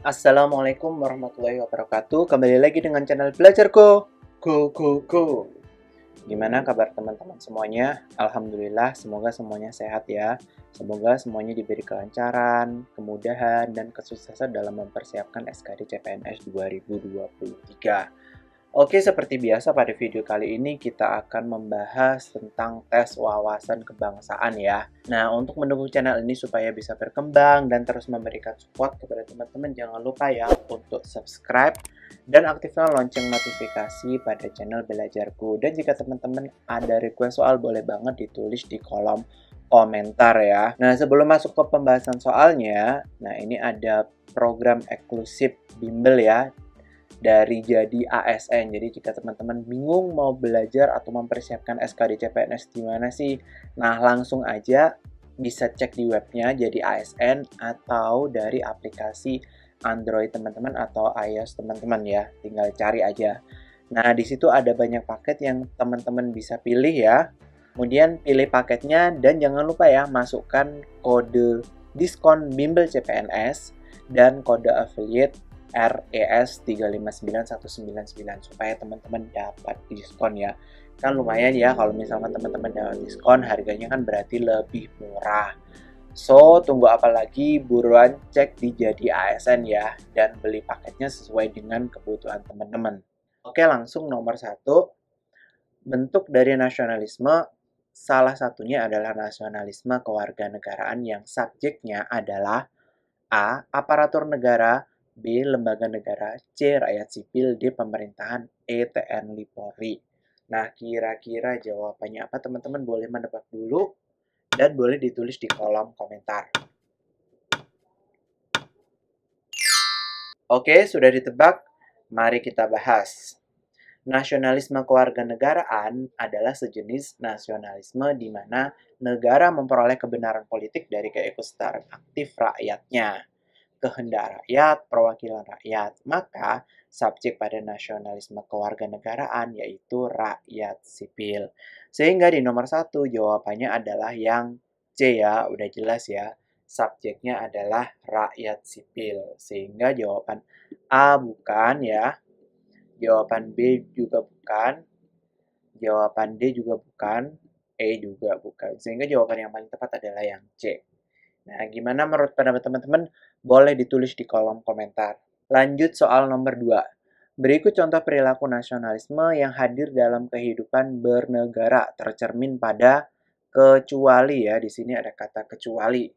Assalamualaikum warahmatullahi wabarakatuh. Kembali lagi dengan channel Belajar Go. Go, go, go. Gimana kabar teman-teman semuanya? Alhamdulillah, semoga semuanya sehat ya. Semoga semuanya diberi kelancaran, kemudahan, dan kesuksesan dalam mempersiapkan SKD CPNS 2023. Oke, seperti biasa pada video kali ini kita akan membahas tentang tes wawasan kebangsaan ya. Nah, untuk mendukung channel ini supaya bisa berkembang dan terus memberikan support kepada teman-teman, jangan lupa ya untuk subscribe dan aktifkan lonceng notifikasi pada channel Belajarku. Dan jika teman-teman ada request soal, boleh banget ditulis di kolom komentar ya. Nah, sebelum masuk ke pembahasan soalnya, nah ini ada program eksklusif bimbel ya dari jadi ASN. Jadi jika teman-teman bingung mau belajar atau mempersiapkan SKD CPNS di mana sih? Nah, langsung aja bisa cek di webnya jadi ASN atau dari aplikasi Android teman-teman atau iOS teman-teman ya. Tinggal cari aja. Nah, di situ ada banyak paket yang teman-teman bisa pilih ya. Kemudian pilih paketnya dan jangan lupa ya masukkan kode diskon bimbel CPNS dan kode affiliate RES 359199 supaya teman-teman dapat diskon ya. Kan lumayan ya kalau misalkan teman-teman dapat diskon, harganya kan berarti lebih murah. So, tunggu apa lagi? Buruan cek di Jadi ASN ya dan beli paketnya sesuai dengan kebutuhan teman-teman. Oke, langsung nomor satu. Bentuk dari nasionalisme, salah satunya adalah nasionalisme kewarganegaraan yang subjeknya adalah A. Aparatur negara, B. Lembaga negara, C. Rakyat sipil, D. Pemerintahan, E. TNI Polri. Nah, kira-kira jawabannya apa? Teman-teman boleh menebak dulu dan boleh ditulis di kolom komentar. Oke, sudah ditebak? Mari kita bahas. Nasionalisme kewarganegaraan adalah sejenis nasionalisme di mana negara memperoleh kebenaran politik dari keikutsertaan aktif rakyatnya. Kehendak rakyat, perwakilan rakyat. Maka, subjek pada nasionalisme kewarganegaraan yaitu rakyat sipil. Sehingga di nomor satu jawabannya adalah yang C ya, udah jelas ya. Subjeknya adalah rakyat sipil. Sehingga jawaban A bukan ya. Jawaban B juga bukan. Jawaban D juga bukan. E juga bukan. Sehingga jawaban yang paling tepat adalah yang C. Nah, gimana menurut pendapat teman-teman? Boleh ditulis di kolom komentar. Lanjut soal nomor 2. Berikut contoh perilaku nasionalisme yang hadir dalam kehidupan bernegara tercermin pada kecuali ya. Di sini ada kata kecuali.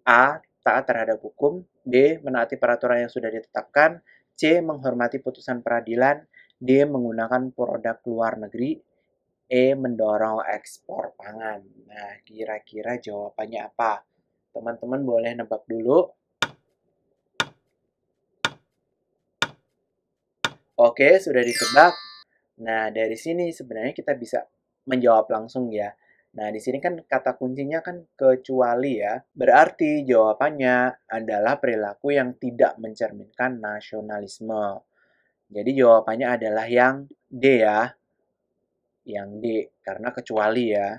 A. Taat terhadap hukum. B. Menaati peraturan yang sudah ditetapkan. C. Menghormati putusan peradilan. D. Menggunakan produk luar negeri. E. Mendorong ekspor pangan. Nah, kira-kira jawabannya apa? Teman-teman boleh nebak dulu. Oke, sudah ditebak. Nah, dari sini sebenarnya kita bisa menjawab langsung ya. Nah, di sini kan kata kuncinya kan kecuali ya. Berarti jawabannya adalah perilaku yang tidak mencerminkan nasionalisme. Jadi jawabannya adalah yang D ya. Yang D, karena kecuali ya.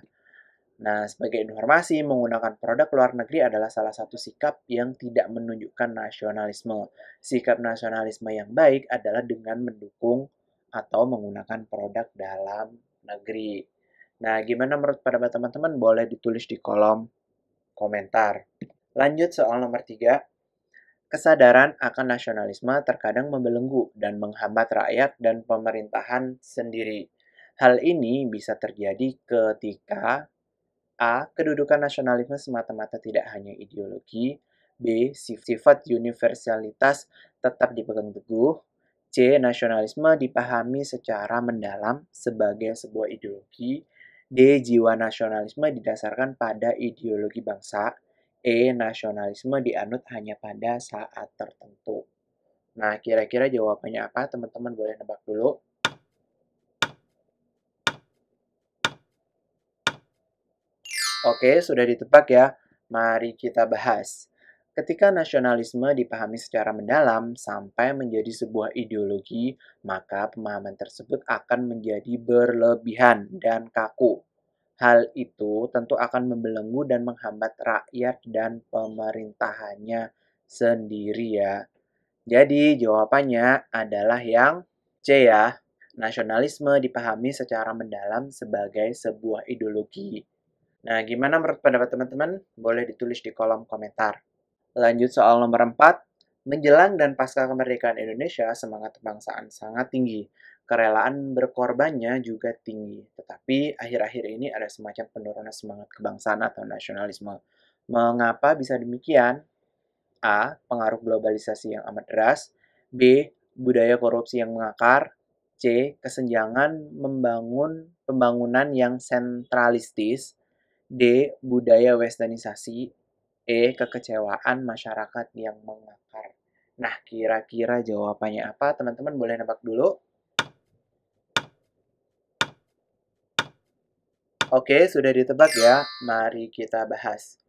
Nah, sebagai informasi, menggunakan produk luar negeri adalah salah satu sikap yang tidak menunjukkan nasionalisme. Sikap nasionalisme yang baik adalah dengan mendukung atau menggunakan produk dalam negeri. Nah, gimana menurut pendapat teman-teman? Boleh ditulis di kolom komentar. Lanjut soal nomor 3. Kesadaran akan nasionalisme terkadang membelenggu dan menghambat rakyat dan pemerintahan sendiri. Hal ini bisa terjadi ketika A. Kedudukan nasionalisme semata-mata tidak hanya ideologi. B. Sifat universalitas tetap dipegang teguh. C. Nasionalisme dipahami secara mendalam sebagai sebuah ideologi. D. Jiwa nasionalisme didasarkan pada ideologi bangsa. E. Nasionalisme dianut hanya pada saat tertentu. Nah, kira-kira jawabannya apa? Teman-teman boleh nebak dulu. Oke, sudah ditebak ya. Mari kita bahas. Ketika nasionalisme dipahami secara mendalam sampai menjadi sebuah ideologi, maka pemahaman tersebut akan menjadi berlebihan dan kaku. Hal itu tentu akan membelenggu dan menghambat rakyat dan pemerintahannya sendiri ya. Jadi jawabannya adalah yang C ya. Nasionalisme dipahami secara mendalam sebagai sebuah ideologi. Nah, gimana menurut pendapat teman-teman? Boleh ditulis di kolom komentar. Lanjut soal nomor 4. Menjelang dan pasca kemerdekaan Indonesia, semangat kebangsaan sangat tinggi. Kerelaan berkorbannya juga tinggi. Tetapi akhir-akhir ini ada semacam penurunan semangat kebangsaan atau nasionalisme. Mengapa bisa demikian? A. Pengaruh globalisasi yang amat deras. B. Budaya korupsi yang mengakar. C. Kesenjangan pembangunan yang sentralistis. D. Budaya westernisasi. E. Kekecewaan masyarakat yang mengakar. Nah, kira-kira jawabannya apa? Teman-teman boleh nebak dulu. Oke, sudah ditebak ya. Mari kita bahas.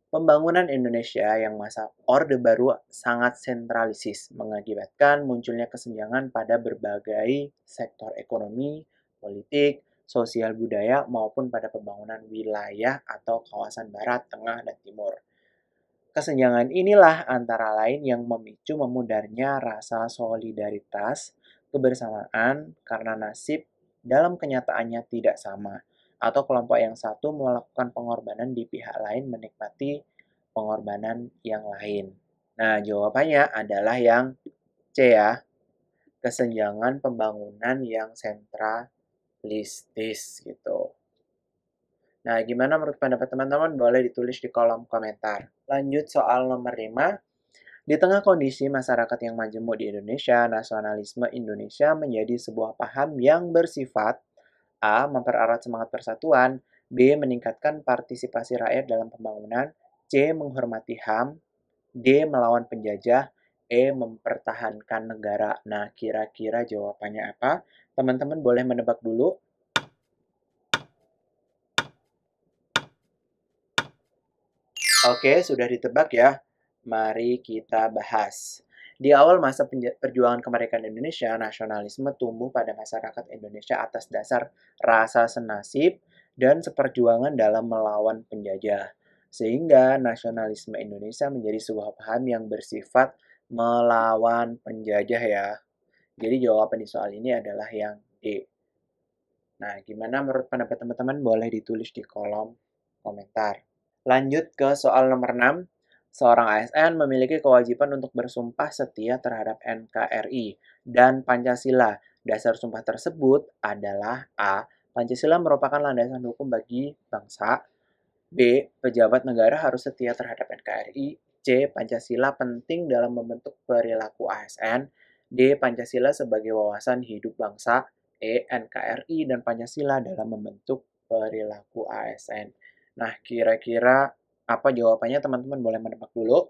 Pembangunan Indonesia yang masa Orde Baru sangat sentralisis, mengakibatkan munculnya kesenjangan pada berbagai sektor ekonomi, politik, sosial budaya, maupun pada pembangunan wilayah atau kawasan barat, tengah, dan timur. Kesenjangan inilah antara lain yang memicu memudarnya rasa solidaritas, kebersamaan karena nasib dalam kenyataannya tidak sama, atau kelompok yang satu melakukan pengorbanan di pihak lain menikmati pengorbanan yang lain. Nah, jawabannya adalah yang C ya, kesenjangan pembangunan yang sentralistis gitu. Nah, gimana menurut pendapat teman-teman? Boleh ditulis di kolom komentar. Lanjut soal nomor 5. Di tengah kondisi masyarakat yang majemuk di Indonesia, nasionalisme Indonesia menjadi sebuah paham yang bersifat A. Mempererat semangat persatuan, B. Meningkatkan partisipasi rakyat dalam pembangunan, C. Menghormati HAM, D. Melawan penjajah, E. Mempertahankan negara. Nah, kira-kira jawabannya apa? Teman-teman boleh menebak dulu. Oke, sudah ditebak ya. Mari kita bahas. Di awal masa perjuangan kemerdekaan Indonesia, nasionalisme tumbuh pada masyarakat Indonesia atas dasar rasa senasib dan seperjuangan dalam melawan penjajah. Sehingga nasionalisme Indonesia menjadi sebuah paham yang bersifat melawan penjajah ya. Jadi jawaban di soal ini adalah yang D. Nah, gimana menurut pendapat teman-teman? Boleh ditulis di kolom komentar. Lanjut ke soal nomor 6. Seorang ASN memiliki kewajiban untuk bersumpah setia terhadap NKRI dan Pancasila. Dasar sumpah tersebut adalah A. Pancasila merupakan landasan hukum bagi bangsa. B. Pejabat negara harus setia terhadap NKRI. C. Pancasila penting dalam membentuk perilaku ASN. D. Pancasila sebagai wawasan hidup bangsa. E. NKRI dan Pancasila dalam membentuk perilaku ASN. Nah, kira-kira apa jawabannya teman-teman boleh menebak dulu.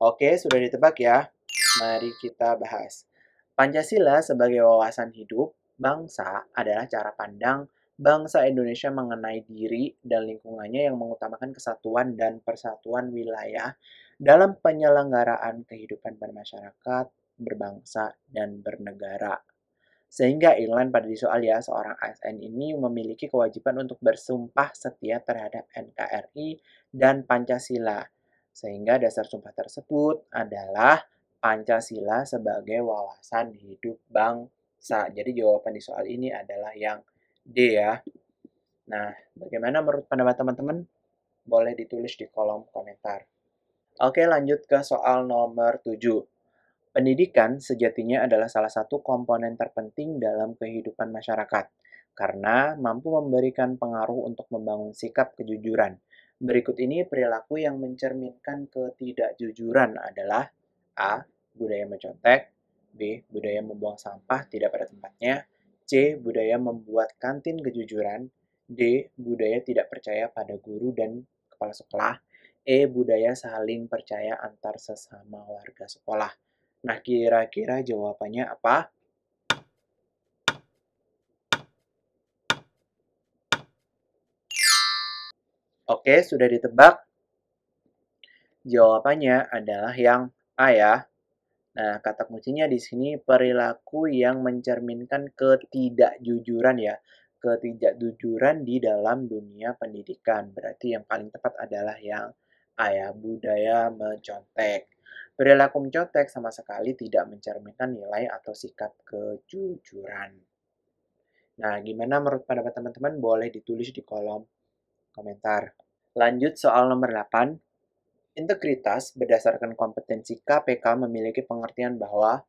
Oke, sudah ditebak ya. Mari kita bahas. Pancasila sebagai wawasan hidup bangsa adalah cara pandang bangsa Indonesia mengenai diri dan lingkungannya yang mengutamakan kesatuan dan persatuan wilayah dalam penyelenggaraan kehidupan bermasyarakat, berbangsa, dan bernegara. Sehingga inline pada di soal ya, seorang ASN ini memiliki kewajiban untuk bersumpah setia terhadap NKRI dan Pancasila. Sehingga dasar sumpah tersebut adalah Pancasila sebagai wawasan hidup bangsa. Jadi jawaban di soal ini adalah yang D ya. Nah, bagaimana menurut pendapat teman-teman? Boleh ditulis di kolom komentar. Oke, lanjut ke soal nomor 7. Pendidikan sejatinya adalah salah satu komponen terpenting dalam kehidupan masyarakat, karena mampu memberikan pengaruh untuk membangun sikap kejujuran. Berikut ini perilaku yang mencerminkan ketidakjujuran adalah A. Budaya mencontek, B. Budaya membuang sampah tidak pada tempatnya, C. Budaya membuat kantin kejujuran, D. Budaya tidak percaya pada guru dan kepala sekolah, E. Budaya saling percaya antar sesama warga sekolah. Nah, kira-kira jawabannya apa? Oke, sudah ditebak. Jawabannya adalah yang A ya. Nah, kata kuncinya di sini perilaku yang mencerminkan ketidakjujuran ya. Ketidakjujuran di dalam dunia pendidikan. Berarti yang paling tepat adalah yang A ya, budaya mencontek. Perilaku mencontek sama sekali tidak mencerminkan nilai atau sikap kejujuran. Nah, gimana menurut pendapat teman-teman? Boleh ditulis di kolom komentar. Lanjut soal nomor 8. Integritas berdasarkan kompetensi KPK memiliki pengertian bahwa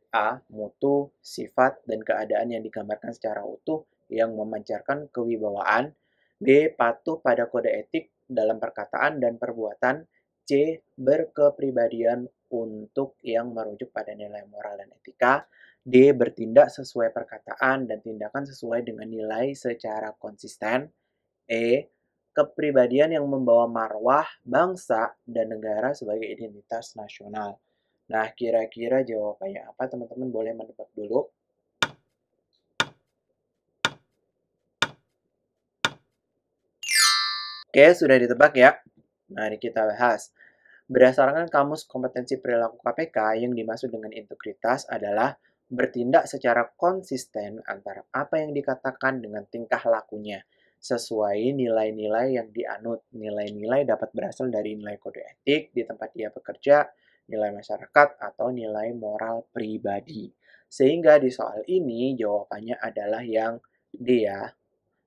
A. Mutu, sifat, dan keadaan yang digambarkan secara utuh yang memancarkan kewibawaan. B. Patuh pada kode etik dalam perkataan dan perbuatan. C. Berkepribadian untuk yang merujuk pada nilai moral dan etika. D. Bertindak sesuai perkataan dan tindakan sesuai dengan nilai secara konsisten. E. Kepribadian yang membawa marwah, bangsa, dan negara sebagai identitas nasional. Nah, kira-kira jawabannya apa? Teman-teman boleh menebak dulu. Oke, sudah ditebak ya? Mari kita bahas. Berdasarkan Kamus Kompetensi Perilaku KPK, yang dimaksud dengan integritas adalah bertindak secara konsisten antara apa yang dikatakan dengan tingkah lakunya, sesuai nilai-nilai yang dianut. Nilai-nilai dapat berasal dari nilai kode etik di tempat dia bekerja, nilai masyarakat, atau nilai moral pribadi. Sehingga di soal ini jawabannya adalah yang D ya,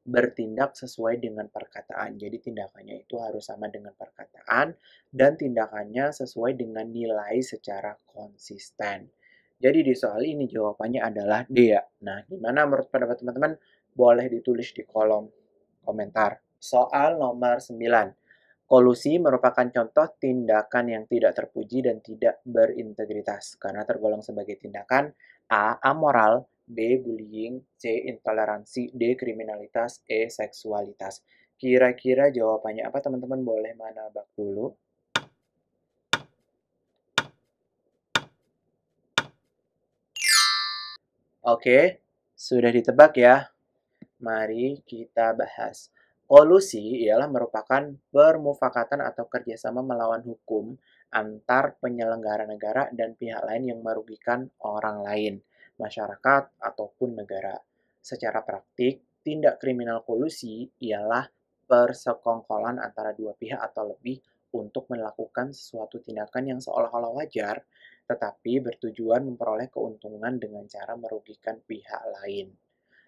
bertindak sesuai dengan perkataan. Jadi tindakannya itu harus sama dengan perkataan dan tindakannya sesuai dengan nilai secara konsisten. Jadi di soal ini jawabannya adalah D ya. Nah, gimana menurut pendapat teman-teman? Boleh ditulis di kolom komentar. Soal nomor 9. Kolusi merupakan contoh tindakan yang tidak terpuji dan tidak berintegritas karena tergolong sebagai tindakan A. Amoral, B. Bullying, C. Intoleransi, D. Kriminalitas, E. Seksualitas. Kira-kira jawabannya apa teman-teman? Boleh menebak dulu. Oke, sudah ditebak ya? Mari kita bahas. Kolusi ialah merupakan permufakatan atau kerjasama melawan hukum antar penyelenggara negara dan pihak lain yang merugikan orang lain, masyarakat, ataupun negara. Secara praktik, tindak kriminal kolusi ialah persekongkolan antara dua pihak atau lebih untuk melakukan suatu tindakan yang seolah-olah wajar, tetapi bertujuan memperoleh keuntungan dengan cara merugikan pihak lain.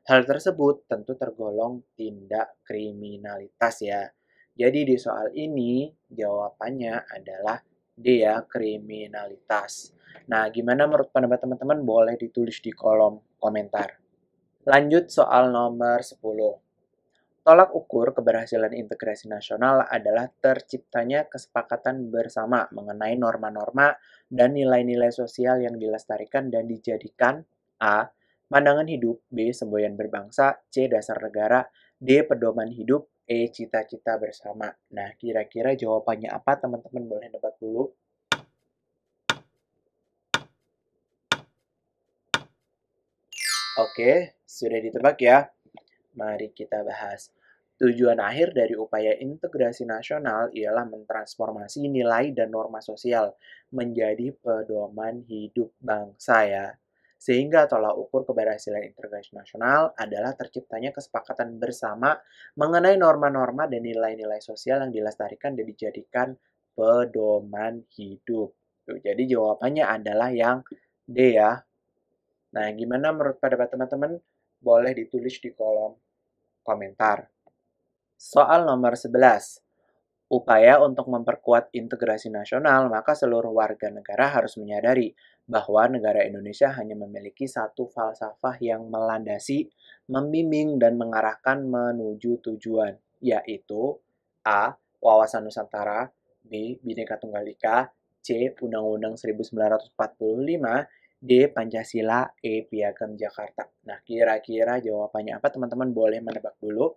Hal tersebut tentu tergolong tindak kriminalitas ya. Jadi di soal ini jawabannya adalah D ya, kriminalitas. Nah, gimana menurut pendapat teman-teman? Boleh ditulis di kolom komentar. Lanjut soal nomor 10. Tolak ukur keberhasilan integrasi nasional adalah terciptanya kesepakatan bersama mengenai norma-norma dan nilai-nilai sosial yang dilestarikan dan dijadikan A. Pandangan hidup, B. Semboyan berbangsa, C. Dasar negara, D. Pedoman hidup, E. Cita-cita bersama. Nah, kira-kira jawabannya apa? Teman-teman boleh debat dulu. Oke, sudah ditebak ya? Mari kita bahas. Tujuan akhir dari upaya integrasi nasional ialah mentransformasi nilai dan norma sosial menjadi pedoman hidup bangsa ya. Sehingga tolak ukur keberhasilan integrasi nasional adalah terciptanya kesepakatan bersama mengenai norma-norma dan nilai-nilai sosial yang dilestarikan dan dijadikan pedoman hidup. Tuh, jadi jawabannya adalah yang D ya. Nah, gimana menurut pendapat teman-teman? Boleh ditulis di kolom komentar. Soal nomor 11. Upaya untuk memperkuat integrasi nasional, maka seluruh warga negara harus menyadari bahwa negara Indonesia hanya memiliki satu falsafah yang melandasi, membimbing, dan mengarahkan menuju tujuan, yaitu A. Wawasan Nusantara, B. Bhinneka Tunggal Ika, C. Undang-Undang 1945, D. Pancasila, E. Piagam Jakarta. Nah, kira-kira jawabannya apa teman-teman? Boleh menebak dulu.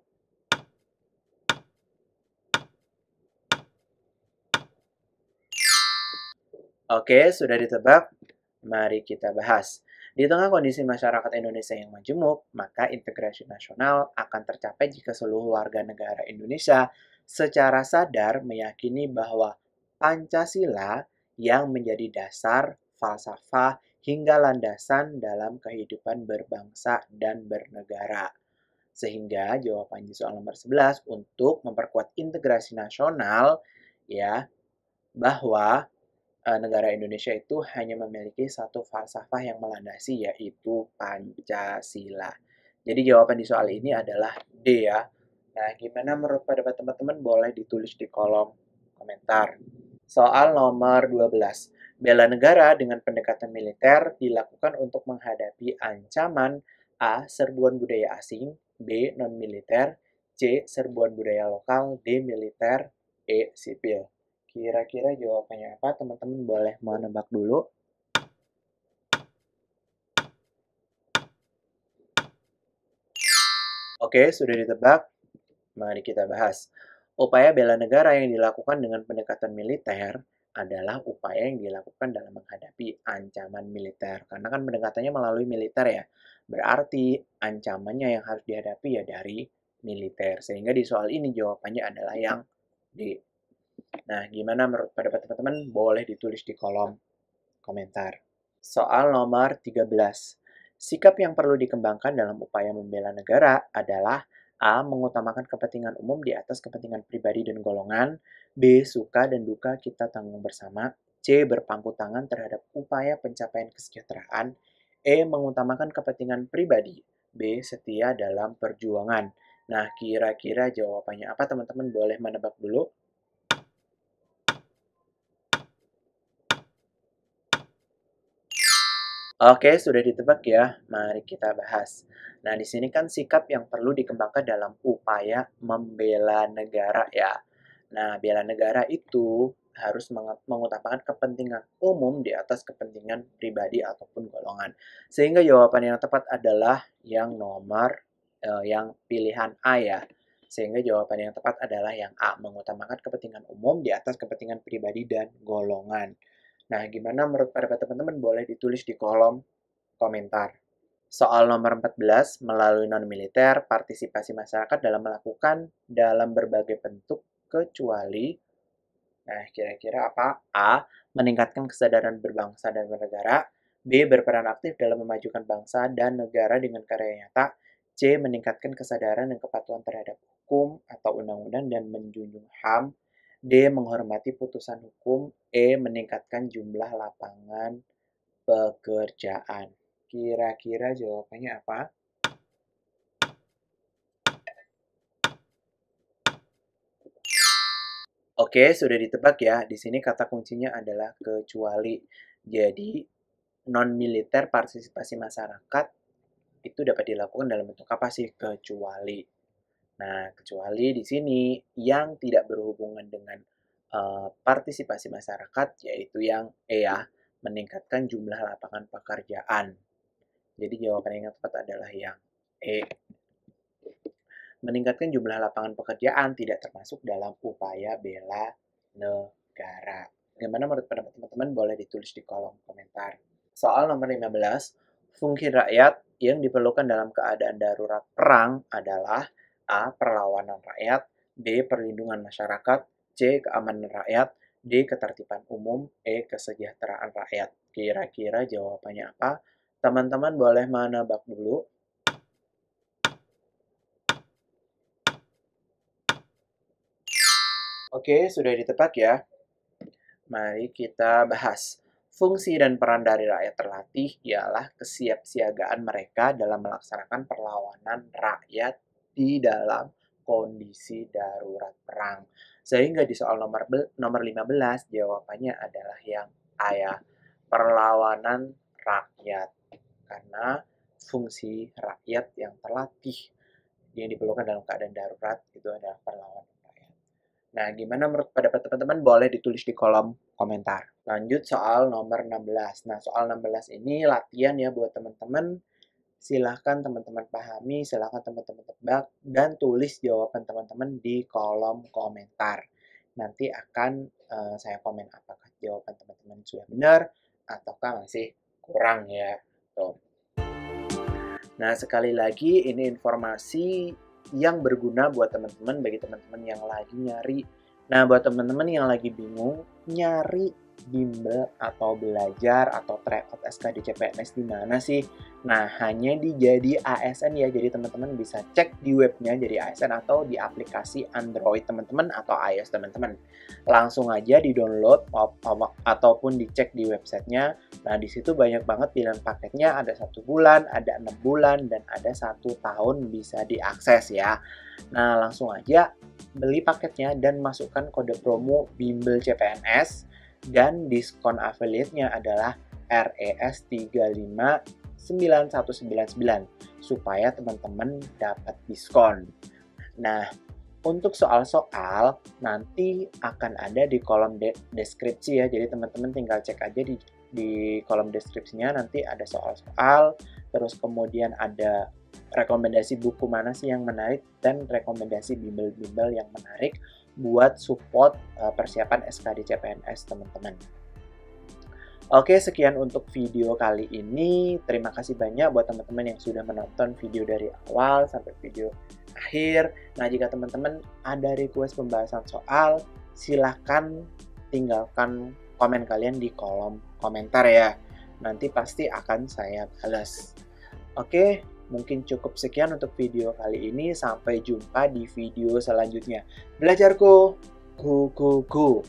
Oke, sudah ditebak? Mari kita bahas. Di tengah kondisi masyarakat Indonesia yang majemuk, maka integrasi nasional akan tercapai jika seluruh warga negara Indonesia secara sadar meyakini bahwa Pancasila yang menjadi dasar, falsafah, hingga landasan dalam kehidupan berbangsa dan bernegara. Sehingga jawaban di soal nomor 11 untuk memperkuat integrasi nasional ya bahwa negara Indonesia itu hanya memiliki satu falsafah yang melandasi, yaitu Pancasila. Jadi jawaban di soal ini adalah D ya. Nah, gimana menurut pendapat teman-teman? Boleh ditulis di kolom komentar. Soal nomor 12. Bela negara dengan pendekatan militer dilakukan untuk menghadapi ancaman A. Serbuan budaya asing, B. Non-militer, C. Serbuan budaya lokal, D. Militer, E. Sipil. Kira-kira jawabannya apa? Teman-teman boleh menebak dulu. Oke, sudah ditebak. Mari kita bahas. Upaya bela negara yang dilakukan dengan pendekatan militer adalah upaya yang dilakukan dalam menghadapi ancaman militer. Karena kan pendekatannya melalui militer ya. Berarti ancamannya yang harus dihadapi ya dari militer. Sehingga di soal ini jawabannya adalah yang D. Nah, gimana menurut pendapat teman-teman? Boleh ditulis di kolom komentar. Soal nomor 13. Sikap yang perlu dikembangkan dalam upaya membela negara adalah A. Mengutamakan kepentingan umum di atas kepentingan pribadi dan golongan. B. Suka dan duka kita tanggung bersama. C. Berpangku tangan terhadap upaya pencapaian kesejahteraan. E. Mengutamakan kepentingan pribadi. B. Setia dalam perjuangan. Nah, kira-kira jawabannya apa teman-teman? Boleh menebak dulu. Oke, sudah ditebak ya. Mari kita bahas. Nah, di sini kan sikap yang perlu dikembangkan dalam upaya membela negara ya. Nah, bela negara itu harus mengutamakan kepentingan umum di atas kepentingan pribadi ataupun golongan. Sehingga jawaban yang tepat adalah yang nomor yang pilihan A ya. Sehingga jawaban yang tepat adalah yang A, mengutamakan kepentingan umum di atas kepentingan pribadi dan golongan. Nah, gimana menurut pendapat teman-teman? Boleh ditulis di kolom komentar. Soal nomor 14, melalui non-militer, partisipasi masyarakat dalam melakukan dalam berbagai bentuk kecuali, nah kira-kira apa? A. Meningkatkan kesadaran berbangsa dan bernegara. B. Berperan aktif dalam memajukan bangsa dan negara dengan karya nyata. C. Meningkatkan kesadaran dan kepatuhan terhadap hukum atau undang-undang dan menjunjung HAM. D. Menghormati putusan hukum. E. Meningkatkan jumlah lapangan pekerjaan. Kira-kira jawabannya apa? Oke, sudah ditebak ya. Di sini kata kuncinya adalah kecuali. Jadi, non-militer partisipasi masyarakat itu dapat dilakukan dalam bentuk apa sih? Kecuali. Nah, kecuali di sini yang tidak berhubungan dengan partisipasi masyarakat, yaitu yang E ya, meningkatkan jumlah lapangan pekerjaan. Jadi jawaban yang tepat adalah yang E. Meningkatkan jumlah lapangan pekerjaan tidak termasuk dalam upaya bela negara. Bagaimana menurut pendapat teman-teman? Boleh ditulis di kolom komentar. Soal nomor 15, fungsi rakyat yang diperlukan dalam keadaan darurat perang adalah A. Perlawanan rakyat, B. Perlindungan masyarakat, C. Keamanan rakyat, D. Ketertiban umum, E. Kesejahteraan rakyat. Kira-kira jawabannya apa? Teman-teman boleh menebak dulu. Oke, sudah ditebak ya. Mari kita bahas. Fungsi dan peran dari rakyat terlatih ialah kesiapsiagaan mereka dalam melaksanakan perlawanan rakyat di dalam kondisi darurat perang. Sehingga di soal nomor 15 jawabannya adalah yang A ya, perlawanan rakyat. Karena fungsi rakyat yang terlatih yang diperlukan dalam keadaan darurat itu adalah perlawanan. Nah, gimana menurut pendapat teman-teman? Boleh ditulis di kolom komentar. Lanjut soal nomor 16. Nah, soal 16 ini latihan ya buat teman-teman. Silahkan teman-teman pahami, silahkan teman-teman tebak, dan tulis jawaban teman-teman di kolom komentar. Nanti akan saya komen apakah jawaban teman-teman sudah benar ataukah masih kurang ya. Tuh. Nah, sekali lagi ini informasi yang berguna buat teman-teman, bagi teman-teman yang lagi nyari. Nah, buat teman-teman yang lagi bingung nyari bimbel atau belajar atau tryout SKD CPNS di mana sih? Nah, hanya di Jadi ASN ya. Jadi teman-teman bisa cek di webnya Jadi ASN atau di aplikasi Android teman-teman atau iOS teman-teman. Langsung aja di-download ataupun dicek di websitenya. Nah, di situ banyak banget pilihan paketnya. Ada 1 bulan, ada 6 bulan, dan ada 1 tahun bisa diakses ya. Nah, langsung aja beli paketnya dan masukkan kode promo Bimbel CPNS. Dan diskon affiliate-nya adalah RES359199 supaya teman-teman dapat diskon. Nah, untuk soal-soal nanti akan ada di kolom deskripsi ya. Jadi teman-teman tinggal cek aja di kolom deskripsinya, nanti ada soal-soal, terus kemudian ada rekomendasi buku mana sih yang menarik dan rekomendasi bimbel-bimbel yang menarik buat support persiapan SKD CPNS teman-teman. Oke, sekian untuk video kali ini. Terima kasih banyak buat teman-teman yang sudah menonton video dari awal sampai video akhir. Nah, jika teman-teman ada request pembahasan soal, silahkan tinggalkan komen kalian di kolom komentar ya. Nanti pasti akan saya balas. Oke, mungkin cukup sekian untuk video kali ini. Sampai jumpa di video selanjutnya. Belajarku, go, go, go!